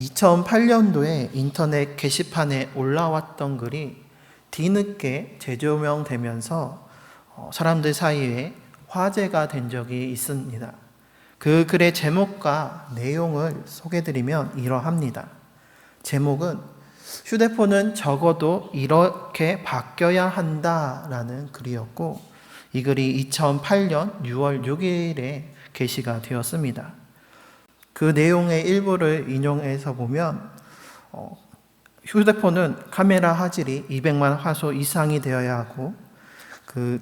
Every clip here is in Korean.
2008년도에 인터넷 게시판에 올라왔던 글이 뒤늦게 재조명되면서 사람들 사이에 화제가 된 적이 있습니다. 그 글의 제목과 내용을 소개해드리면 이러합니다. 제목은 휴대폰은 적어도 이렇게 바뀌어야 한다라는 글이었고, 이 글이 2008년 6월 6일에 게시가 되었습니다. 그 내용의 일부를 인용해서 보면 휴대폰은 카메라 화질이 200만 화소 이상이 되어야 하고, 그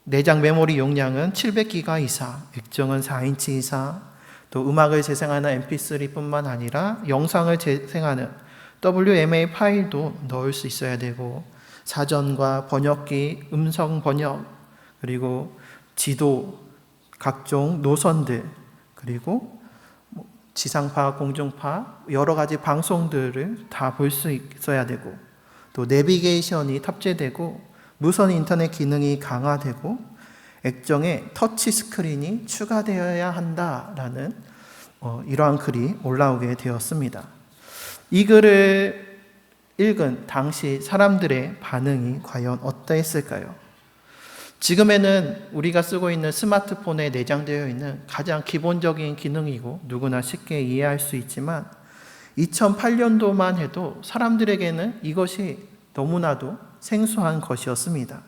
내장 메모리 용량은 700기가 이상, 액정은 4인치 이상, 또 음악을 재생하는 mp3뿐만 아니라 영상을 재생하는 WMA 파일도 넣을 수 있어야 되고, 사전과 번역기, 음성 번역, 그리고 지도, 각종 노선들, 그리고 지상파, 공중파, 여러 가지 방송들을 다 볼 수 있어야 되고, 또 내비게이션이 탑재되고, 무선 인터넷 기능이 강화되고, 액정에 터치 스크린이 추가되어야 한다라는 이러한 글이 올라오게 되었습니다. 이 글을 읽은 당시 사람들의 반응이 과연 어떠했을까요? 지금에는 우리가 쓰고 있는 스마트폰에 내장되어 있는 가장 기본적인 기능이고 누구나 쉽게 이해할 수 있지만, 2008년도만 해도 사람들에게는 이것이 너무나도 생소한 것이었습니다.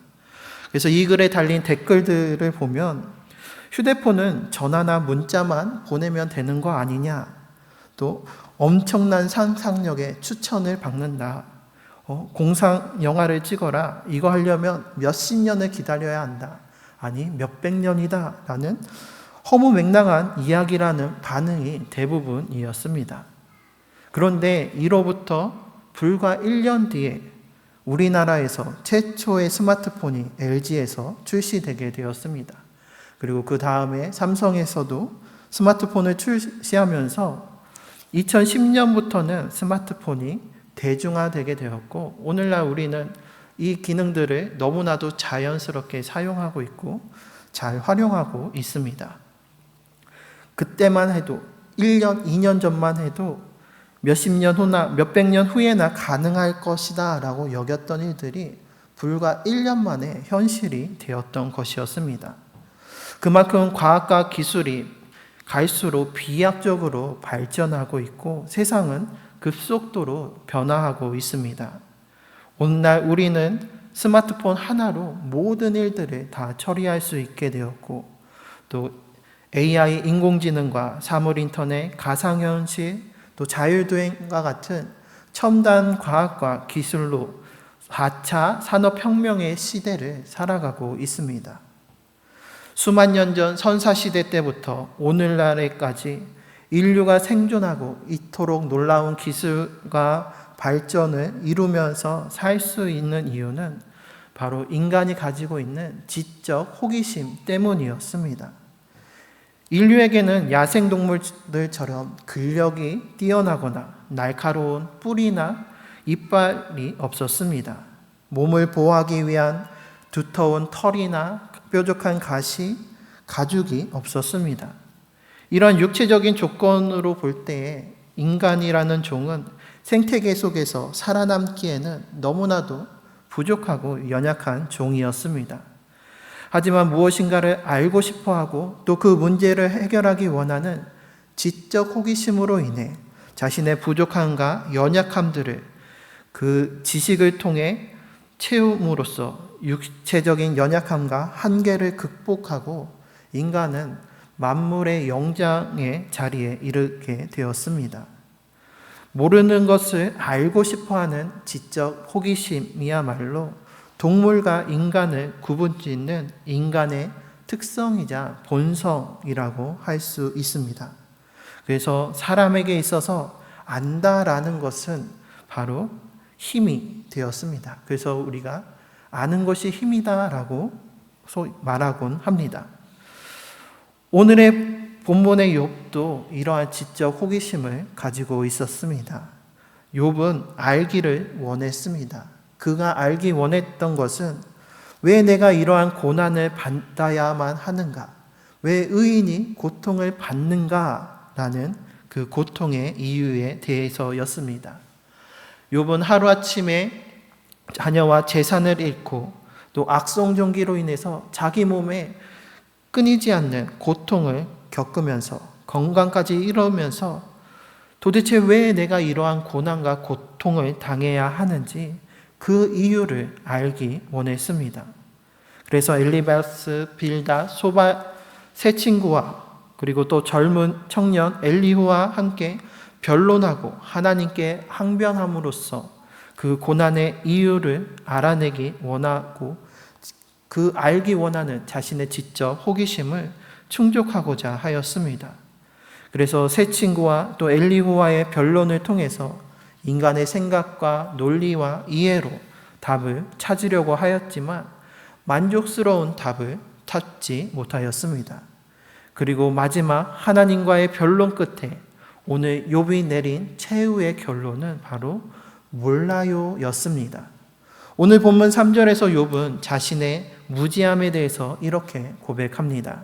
그래서 이 글에 달린 댓글들을 보면 휴대폰은 전화나 문자만 보내면 되는 거 아니냐, 또 엄청난 상상력에 추천을 받는다, 공상 영화를 찍어라, 이거 하려면 몇십 년을 기다려야 한다, 아니 몇백 년이다 라는 허무맹랑한 이야기라는 반응이 대부분이었습니다. 그런데 이로부터 불과 1년 뒤에 우리나라에서 최초의 스마트폰이 LG에서 출시되게 되었습니다. 그리고 그 다음에 삼성에서도 스마트폰을 출시하면서 2010년부터는 스마트폰이 대중화되게 되었고, 오늘날 우리는 이 기능들을 너무나도 자연스럽게 사용하고 있고 잘 활용하고 있습니다. 그때만 해도 1년, 2년 전만 해도 몇십 년 후나 몇백 년 후에나 가능할 것이다 라고 여겼던 일들이 불과 1년 만에 현실이 되었던 것이었습니다. 그만큼 과학과 기술이 갈수록 비약적으로 발전하고 있고 세상은 급속도로 변화하고 있습니다. 오늘날 우리는 스마트폰 하나로 모든 일들을 다 처리할 수 있게 되었고, 또 AI, 인공지능과 사물인터넷, 가상현실, 또 자율주행과 같은 첨단 과학과 기술로 4차 산업혁명의 시대를 살아가고 있습니다. 수만 년 전 선사시대 때부터 오늘날에까지 인류가 생존하고 이토록 놀라운 기술과 발전을 이루면서 살 수 있는 이유는 바로 인간이 가지고 있는 지적 호기심 때문이었습니다. 인류에게는 야생동물들처럼 근력이 뛰어나거나 날카로운 뿔이나 이빨이 없었습니다. 몸을 보호하기 위한 두터운 털이나 뾰족한 가시, 가죽이 없었습니다. 이런 육체적인 조건으로 볼 때에 인간이라는 종은 생태계 속에서 살아남기에는 너무나도 부족하고 연약한 종이었습니다. 하지만 무엇인가를 알고 싶어하고 또 그 문제를 해결하기 원하는 지적 호기심으로 인해 자신의 부족함과 연약함들을 그 지식을 통해 채움으로써 육체적인 연약함과 한계를 극복하고 인간은 만물의 영장의 자리에 이르게 되었습니다. 모르는 것을 알고 싶어하는 지적 호기심이야말로 동물과 인간을 구분짓는 인간의 특성이자 본성이라고 할 수 있습니다. 그래서 사람에게 있어서 안다라는 것은 바로 힘이 되었습니다. 그래서 우리가 아는 것이 힘이다라고 말하곤 합니다. 오늘의 본문의 욥도 이러한 지적 호기심을 가지고 있었습니다. 욥은 알기를 원했습니다. 그가 알기 원했던 것은 왜 내가 이러한 고난을 받아야만 하는가? 왜 의인이 고통을 받는가? 라는 그 고통의 이유에 대해서였습니다. 욥은 하루아침에 자녀와 재산을 잃고 또 악성종기로 인해서 자기 몸에 끊이지 않는 고통을 겪으면서 건강까지 잃으면서 도대체 왜 내가 이러한 고난과 고통을 당해야 하는지 그 이유를 알기 원했습니다. 그래서 엘리바스, 빌다, 소바 세 친구와 그리고 또 젊은 청년 엘리후와 함께 변론하고 하나님께 항변함으로써 그 고난의 이유를 알아내기 원하고 그 알기 원하는 자신의 지적 호기심을 충족하고자 하였습니다. 그래서 세 친구와 또 엘리후와의 변론을 통해서 인간의 생각과 논리와 이해로 답을 찾으려고 하였지만 만족스러운 답을 찾지 못하였습니다. 그리고 마지막 하나님과의 변론 끝에 오늘 욥이 내린 최후의 결론은 바로 몰라요 였습니다. 오늘 본문 3절에서 욥은 자신의 무지함에 대해서 이렇게 고백합니다.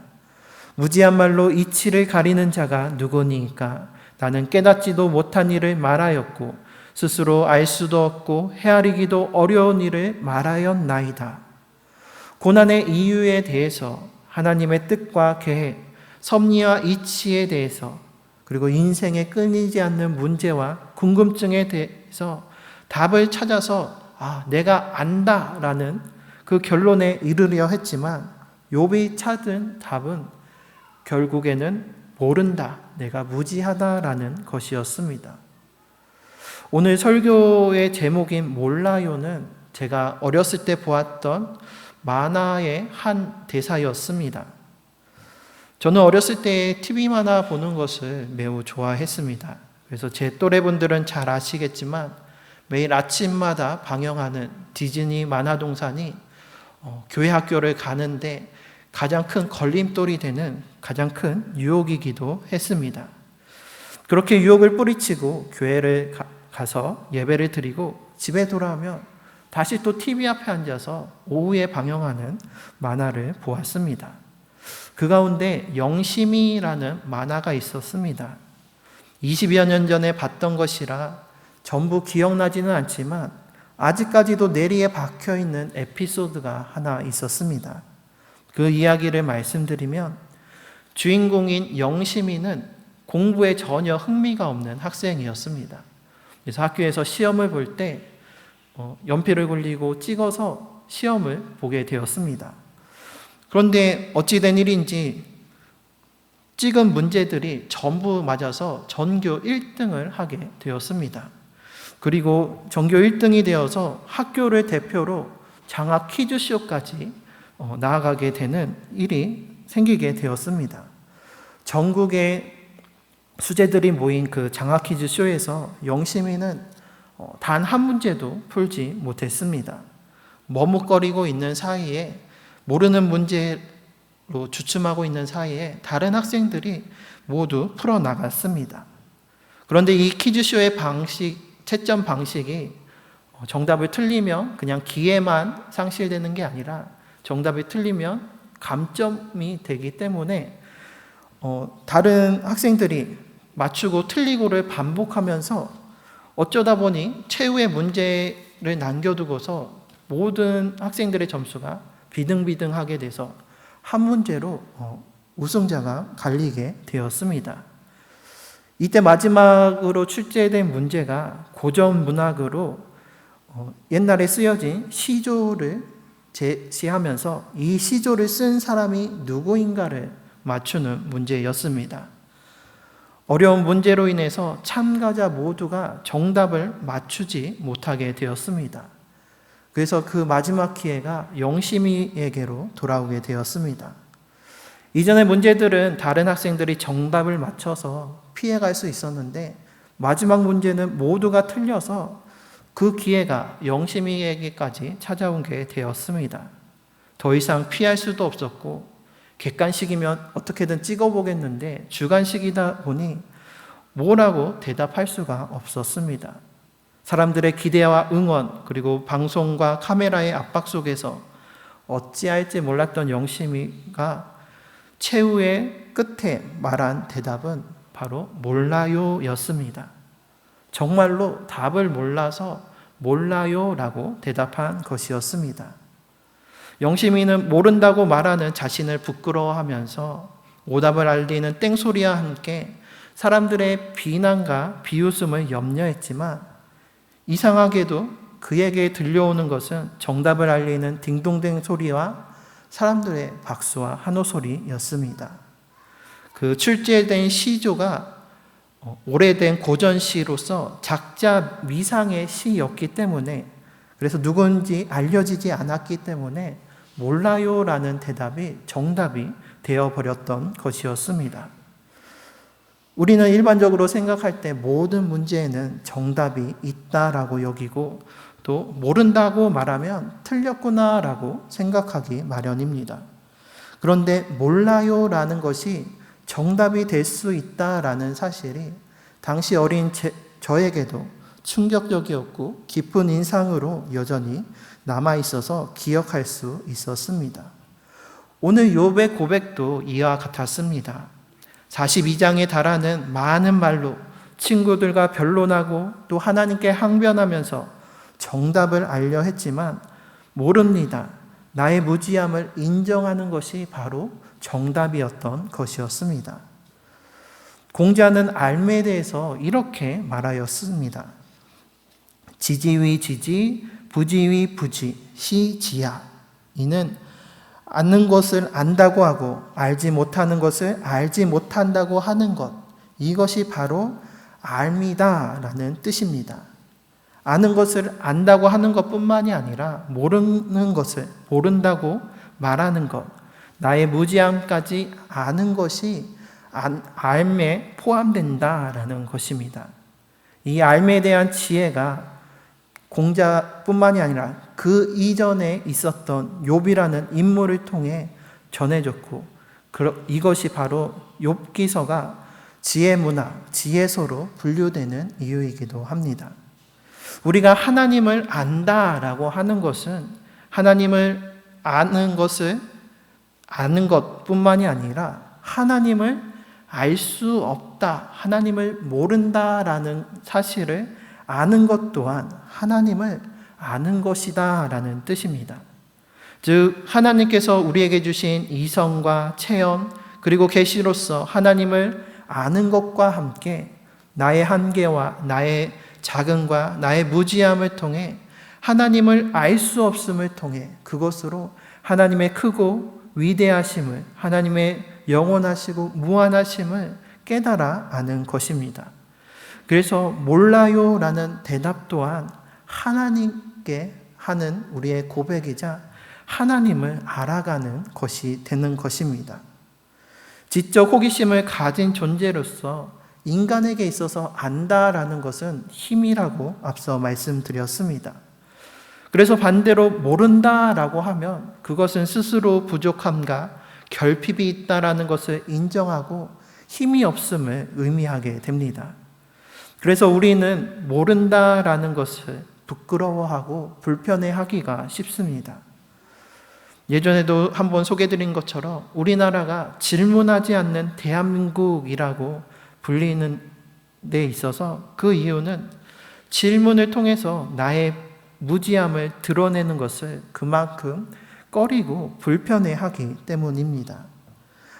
무지한 말로 이치를 가리는 자가 누구니까? 나는 깨닫지도 못한 일을 말하였고 스스로 알 수도 없고 헤아리기도 어려운 일을 말하였나이다. 고난의 이유에 대해서 하나님의 뜻과 계획, 섭리와 이치에 대해서 그리고 인생에 끊이지 않는 문제와 궁금증에 대해서 답을 찾아서 내가 안다라는 그 결론에 이르려 했지만 욥이 찾은 답은 결국에는 모른다, 내가 무지하다라는 것이었습니다. 오늘 설교의 제목인 몰라요는 제가 어렸을 때 보았던 만화의 한 대사였습니다. 저는 어렸을 때 TV 만화 보는 것을 매우 좋아했습니다. 그래서 제 또래분들은 잘 아시겠지만 매일 아침마다 방영하는 디즈니 만화동산이 교회 학교를 가는데 가장 큰 걸림돌이 되는 가장 큰 유혹이기도 했습니다. 그렇게 유혹을 뿌리치고 교회를 가서 예배를 드리고 집에 돌아오면 다시 또 TV 앞에 앉아서 오후에 방영하는 만화를 보았습니다. 그 가운데 영심이라는 만화가 있었습니다. 20여 년 전에 봤던 것이라 전부 기억나지는 않지만 아직까지도 뇌리에 박혀있는 에피소드가 하나 있었습니다. 그 이야기를 말씀드리면 주인공인 영심이는 공부에 전혀 흥미가 없는 학생이었습니다. 그래서 학교에서 시험을 볼 때 연필을 굴리고 찍어서 시험을 보게 되었습니다. 그런데 어찌된 일인지 찍은 문제들이 전부 맞아서 전교 1등을 하게 되었습니다. 그리고 전교 1등이 되어서 학교를 대표로 장학 퀴즈쇼까지 나아가게 되는 일이 생기게 되었습니다. 전국의 수재들이 모인 그 장학 퀴즈쇼에서 영심이는 단 한 문제도 풀지 못했습니다. 머뭇거리고 있는 사이에 모르는 문제로 주춤하고 있는 사이에 다른 학생들이 모두 풀어나갔습니다. 그런데 이 퀴즈쇼의 채점 방식이 정답을 틀리면 그냥 기회만 상실되는 게 아니라 정답이 틀리면 감점이 되기 때문에 다른 학생들이 맞추고 틀리고를 반복하면서 어쩌다 보니 최후의 문제를 남겨두고서 모든 학생들의 점수가 비등비등하게 돼서 한 문제로 우승자가 갈리게 되었습니다. 이때 마지막으로 출제된 문제가 고전 문학으로 옛날에 쓰여진 시조를 제시하면서 이 시조를 쓴 사람이 누구인가를 맞추는 문제였습니다. 어려운 문제로 인해서 참가자 모두가 정답을 맞추지 못하게 되었습니다. 그래서 그 마지막 기회가 영심이에게로 돌아오게 되었습니다. 이전의 문제들은 다른 학생들이 정답을 맞춰서 피해갈 수 있었는데 마지막 문제는 모두가 틀려서 그 기회가 영심이에게까지 찾아온 게 되었습니다. 더 이상 피할 수도 없었고 객관식이면 어떻게든 찍어보겠는데 주관식이다 보니 뭐라고 대답할 수가 없었습니다. 사람들의 기대와 응원 그리고 방송과 카메라의 압박 속에서 어찌할지 몰랐던 영심이가 최후의 끝에 말한 대답은 바로 몰라요였습니다. 정말로 답을 몰라서 몰라요라고 대답한 것이었습니다. 영심이는 모른다고 말하는 자신을 부끄러워하면서 오답을 알리는 땡소리와 함께 사람들의 비난과 비웃음을 염려했지만 이상하게도 그에게 들려오는 것은 정답을 알리는 딩동댕 소리와 사람들의 박수와 한호 소리였습니다. 그 출제된 시조가 오래된 고전시로서 작자 미상의 시였기 때문에, 그래서 누군지 알려지지 않았기 때문에 몰라요라는 대답이 정답이 되어버렸던 것이었습니다. 우리는 일반적으로 생각할 때 모든 문제에는 정답이 있다라고 여기고 또 모른다고 말하면 틀렸구나라고 생각하기 마련입니다. 그런데 몰라요라는 것이 정답이 될 수 있다라는 사실이 당시 어린 저에게도 충격적이었고 깊은 인상으로 여전히 남아있어서 기억할 수 있었습니다. 오늘 욥의 고백도 이와 같았습니다. 42장에 달하는 많은 말로 친구들과 변론하고 또 하나님께 항변하면서 정답을 알려 했지만 모릅니다. 나의 무지함을 인정하는 것이 바로 정답이었던 것이었습니다. 공자는 알매에 대해서 이렇게 말하였습니다. 지지위 지지, 부지위 부지, 시지야. 이는 아는 것을 안다고 하고 알지 못하는 것을 알지 못한다고 하는 것, 이것이 바로 알미다라는 뜻입니다. 아는 것을 안다고 하는 것뿐만이 아니라 모르는 것을 모른다고 말하는 것, 나의 무지함까지 아는 것이 알매에 포함된다라는 것입니다. 이 알매에 대한 지혜가 공자뿐만이 아니라 그 이전에 있었던 욥이라는 인물을 통해 전해졌고, 이것이 바로 욥기서가 지혜 문화, 지혜서로 분류되는 이유이기도 합니다. 우리가 하나님을 안다라고 하는 것은 하나님을 아는 것뿐만이 아니라 하나님을 알 수 없다, 하나님을 모른다라는 사실을 아는 것 또한 하나님을 아는 것이다 라는 뜻입니다. 즉 하나님께서 우리에게 주신 이성과 체험 그리고 계시로서 하나님을 아는 것과 함께 나의 한계와 나의 자금과 나의 무지함을 통해 하나님을 알 수 없음을 통해 그것으로 하나님의 크고 위대하심을, 하나님의 영원하시고 무한하심을 깨달아 아는 것입니다. 그래서 몰라요라는 대답 또한 하나님께 하는 우리의 고백이자 하나님을 알아가는 것이 되는 것입니다. 지적 호기심을 가진 존재로서 인간에게 있어서 안다라는 것은 힘이라고 앞서 말씀드렸습니다. 그래서 반대로 모른다라고 하면 그것은 스스로 부족함과 결핍이 있다라는 것을 인정하고 힘이 없음을 의미하게 됩니다. 그래서 우리는 모른다라는 것을 부끄러워하고 불편해하기가 쉽습니다. 예전에도 한번 소개드린 것처럼 우리나라가 질문하지 않는 대한민국이라고 불리는 데 있어서 그 이유는 질문을 통해서 나의 무지함을 드러내는 것을 그만큼 꺼리고 불편해하기 때문입니다.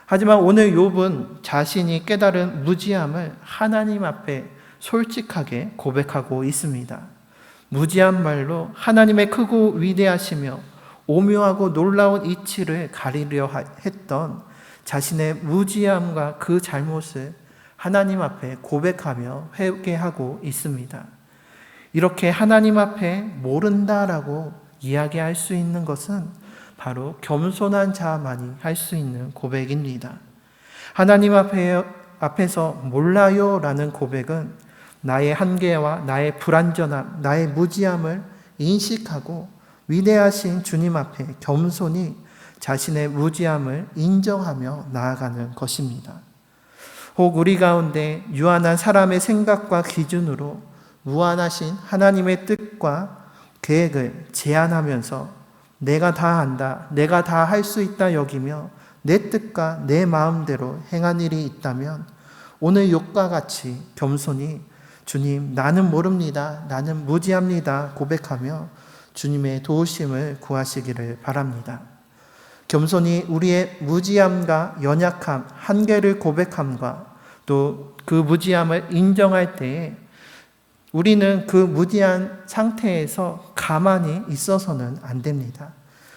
하지만 오늘 욥은 자신이 깨달은 무지함을 하나님 앞에 솔직하게 고백하고 있습니다. 무지한 말로 하나님의 크고 위대하시며 오묘하고 놀라운 이치를 가리려 했던 자신의 무지함과 그 잘못을 하나님 앞에 고백하며 회개하고 있습니다. 이렇게 하나님 앞에 모른다라고 이야기할 수 있는 것은 바로 겸손한 자만이 할 수 있는 고백입니다. 하나님 앞에서 몰라요라는 고백은 나의 한계와 나의 불완전함, 나의 무지함을 인식하고 위대하신 주님 앞에 겸손히 자신의 무지함을 인정하며 나아가는 것입니다. 혹 우리 가운데 유한한 사람의 생각과 기준으로 무한하신 하나님의 뜻과 계획을 제한하면서 내가 다 안다, 내가 다 할 수 있다 여기며 내 뜻과 내 마음대로 행한 일이 있다면 오늘 욕과 같이 겸손히 주님, 나는 모릅니다. 나는 무지합니다. 고백하며 주님의 도우심을 구하시기를 바랍니다. 겸손히 우리의 무지함과 연약함, 한계를 고백함과 또 그 무지함을 인정할 때에 우리는 그 무지한 상태에서 가만히 있어서는 안 됩니다.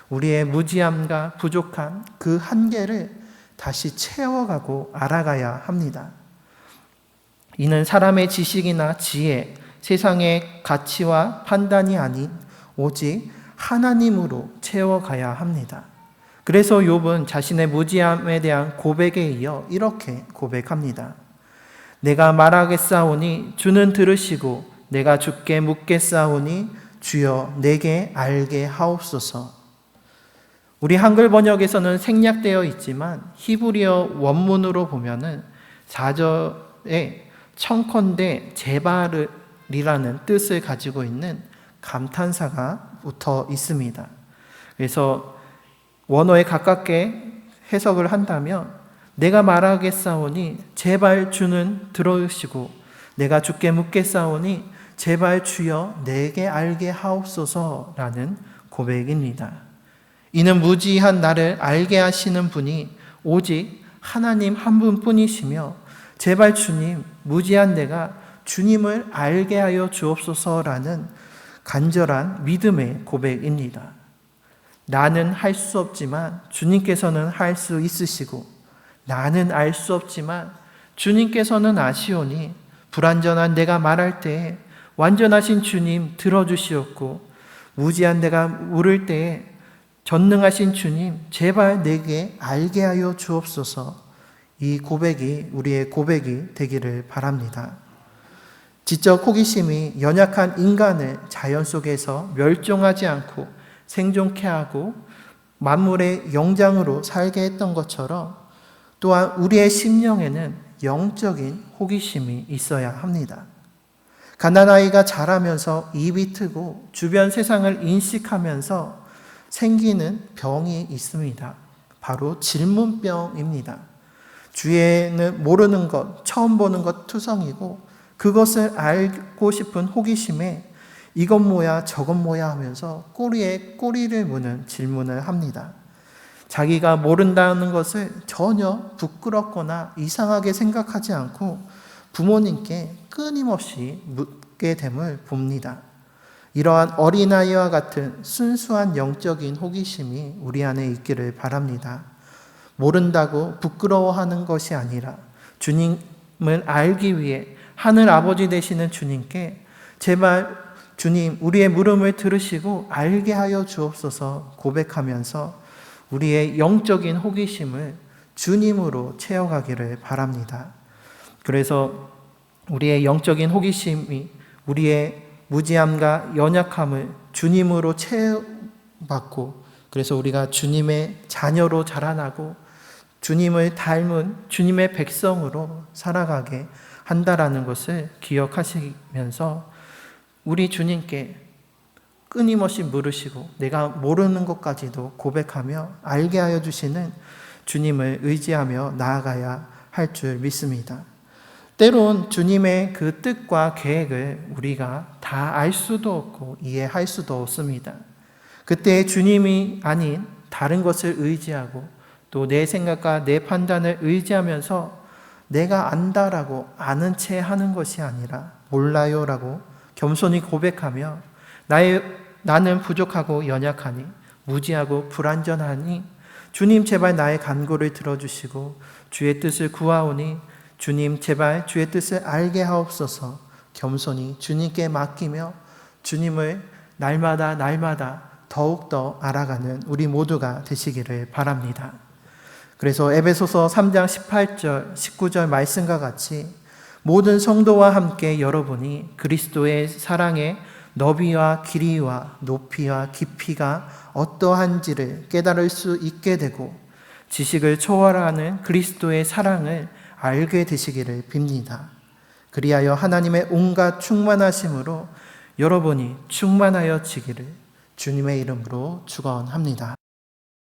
우리의 무지함과 부족한 그 한계를 다시 채워가고 알아가야 합니다. 이는 사람의 지식이나 지혜, 세상의 가치와 판단이 아닌 오직 하나님으로 채워가야 합니다. 그래서 욥은 자신의 무지함에 대한 고백에 이어 이렇게 고백합니다. 내가 말하겠사오니 주는 들으시고 내가 주께 묻겠사오니 주여 내게 알게 하옵소서. 우리 한글 번역에서는 생략되어 있지만 히브리어 원문으로 보면은 4절에 청컨대 제발이라는 뜻을 가지고 있는 감탄사가 붙어 있습니다. 그래서 원어에 가깝게 해석을 한다면 내가 말하겠사오니 제발 주는 들으시고 내가 주께 묻겠사오니 제발 주여 내게 알게 하옵소서라는 고백입니다. 이는 무지한 나를 알게 하시는 분이 오직 하나님 한 분뿐이시며 제발 주님, 무지한 내가 주님을 알게 하여 주옵소서라는 간절한 믿음의 고백입니다. 나는 할 수 없지만 주님께서는 할 수 있으시고 나는 알 수 없지만 주님께서는 아시오니 불완전한 내가 말할 때에 완전하신 주님 들어주시옵고 무지한 내가 물을 때에 전능하신 주님 제발 내게 알게 하여 주옵소서. 이 고백이 우리의 고백이 되기를 바랍니다. 지적 호기심이 연약한 인간을 자연 속에서 멸종하지 않고 생존케 하고 만물의 영장으로 살게 했던 것처럼 또한 우리의 심령에는 영적인 호기심이 있어야 합니다. 갓난아이가 자라면서 입이 트고 주변 세상을 인식하면서 생기는 병이 있습니다. 바로 질문병입니다. 주위에는 모르는 것, 처음 보는 것 투성이고 그것을 알고 싶은 호기심에 이것 뭐야 저것 뭐야 하면서 꼬리에 꼬리를 무는 질문을 합니다. 자기가 모른다는 것을 전혀 부끄럽거나 이상하게 생각하지 않고 부모님께 끊임없이 묻게 됨을 봅니다. 이러한 어린아이와 같은 순수한 영적인 호기심이 우리 안에 있기를 바랍니다. 모른다고 부끄러워하는 것이 아니라 주님을 알기 위해 하늘 아버지 되시는 주님께 제발 주님 우리의 물음을 들으시고 알게 하여 주옵소서 고백하면서 우리의 영적인 호기심을 주님으로 채워가기를 바랍니다. 그래서 우리의 영적인 호기심이 우리의 무지함과 연약함을 주님으로 채워받고 그래서 우리가 주님의 자녀로 자라나고 주님을 닮은 주님의 백성으로 살아가게 한다라는 것을 기억하시면서 우리 주님께 끊임없이 물으시고 내가 모르는 것까지도 고백하며 알게 하여 주시는 주님을 의지하며 나아가야 할 줄 믿습니다. 때론 주님의 그 뜻과 계획을 우리가 다 알 수도 없고 이해할 수도 없습니다. 그때 주님이 아닌 다른 것을 의지하고 또 내 생각과 내 판단을 의지하면서 내가 안다라고 아는 채 하는 것이 아니라 몰라요라고 겸손히 고백하며 나는 부족하고 연약하니 무지하고 불완전하니 주님 제발 나의 간구를 들어주시고 주의 뜻을 구하오니 주님 제발 주의 뜻을 알게 하옵소서. 겸손히 주님께 맡기며 주님을 날마다 더욱더 알아가는 우리 모두가 되시기를 바랍니다. 그래서 에베소서 3장 18절 19절 말씀과 같이 모든 성도와 함께 여러분이 그리스도의 사랑의 너비와 길이와 높이와 깊이가 어떠한지를 깨달을 수 있게 되고 지식을 초월하는 그리스도의 사랑을 알게 되시기를 빕니다. 그리하여 하나님의 온갖 충만하심으로 여러분이 충만하여 지기를 주님의 이름으로 축원합니다.